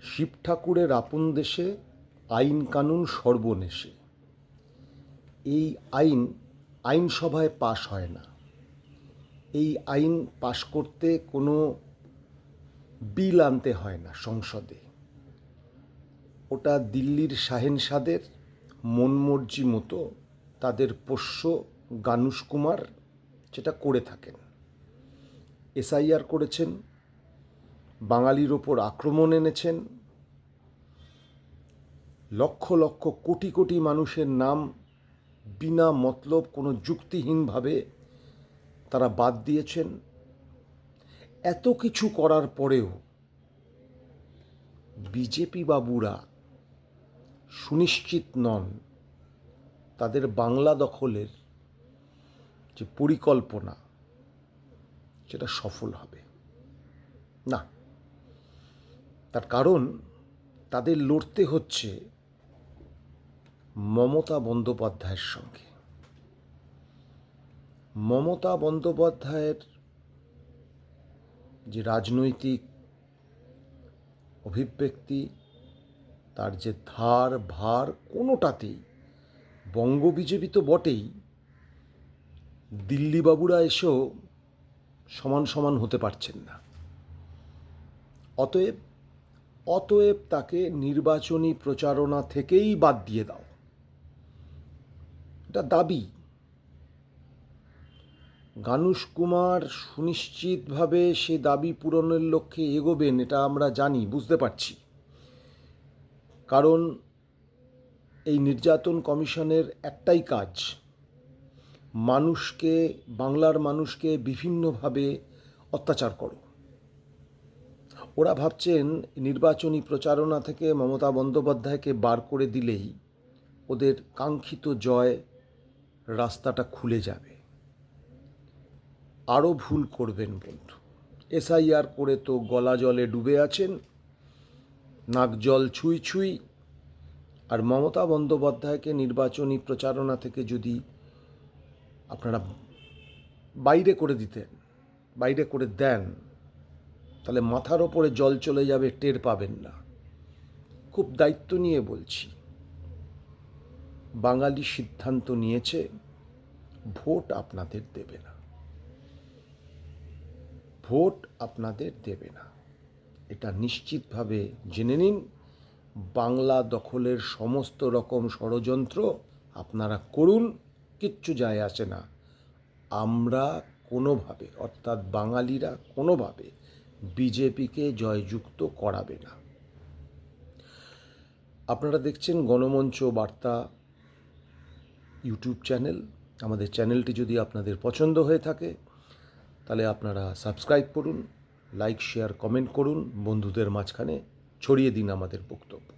শিব ঠাকুরের আপন দেশে আইন কানুন সর্বনেশে। এই আইনসভায় পাশ হয় না। এই আইন পাশ করতে কোনো বিল আনতে হয় না সংসদে। ওটা দিল্লির শাহেনশাদের মনমর্জি মতো তাদের পোষ্য গানুষ কুমার যেটা করে থাকেন। এসআইআর করেছেন, বাঙালির ওপর আক্রমণ এনেছেন, লক্ষ লক্ষ কোটি কোটি মানুষের নাম বিনা মতলব কোনো যুক্তিহীনভাবে তারা বাদ দিয়েছেন। এত কিছু করার পরেও বিজেপি বাবুরা সুনিশ্চিত নন তাদের বাংলা দখলের যে পরিকল্পনা সেটা সফল হবে না। তার কারণ তাদের লড়তে হচ্ছে মমতা বন্দ্যোপাধ্যায়ের সঙ্গে। মমতা বন্দ্যোপাধ্যায়ের যে রাজনৈতিক অভিব্যক্তি, তার যে ধার ভার, কোনোটাতেই বঙ্গ বিজেপি তো বটেই, দিল্লিবাবুরা এসেও সমান সমান হতে পারছেন না। অতএব তাকে নির্বাচনী প্রচারণা থেকেই বাদ দিয়ে দাও, এটা দাবি। গানুষ কুমার সুনিশ্চিতভাবে সে দাবি পূরণের লক্ষ্যে এগোবেন, এটা আমরা জানি, বুঝতে পারছি। কারণ এই নির্যাতন কমিশনের একটাই কাজ, মানুষকে, বাংলার মানুষকে বিভিন্নভাবে অত্যাচার করো। ওরা ভাবছেন নির্বাচনী প্রচারণা থেকে মমতা বন্দ্যোপাধ্যায়কে বার করে দিলেই ওদের কাঙ্ক্ষিত জয় রাস্তাটা খুলে যাবে। আরও ভুল করবেন বন্ধু। এসআইআর করে তো গলা জলে ডুবে আছেন, নাক জল ছুঁই ছুঁই। আর মমতা বন্দ্যোপাধ্যায়কে নির্বাচনী প্রচারণা থেকে যদি আপনারা বাইরে করে দেন, তাহলে মাথার ওপরে জল চলে যাবে, টের পাবেন না। খুব দায়িত্ব নিয়ে বলছি, বাঙালি সিদ্ধান্ত নিয়েছে ভোট আপনাদের দেবে না, ভোট আপনাদের দেবে না। এটা নিশ্চিতভাবে জেনে নিন। বাংলা দখলের সমস্ত রকম ষড়যন্ত্র আপনারা করুন, কিচ্ছু যায় আসে না। আমরা কোনোভাবে, অর্থাৎ বাঙালিরা কোনোভাবে বিজেপিকে জয়যুক্ত করাবে না। আপনারা দেখছেন গণমঞ্চ বার্তা ইউটিউব চ্যানেল। আমাদের চ্যানেলটি যদি আপনাদের পছন্দ হয়ে থাকে তাহলে আপনারা সাবস্ক্রাইব করুন, লাইক শেয়ার কমেন্ট করুন, বন্ধুদের মাঝখানে ছড়িয়ে দিন আমাদের বক্তব্য।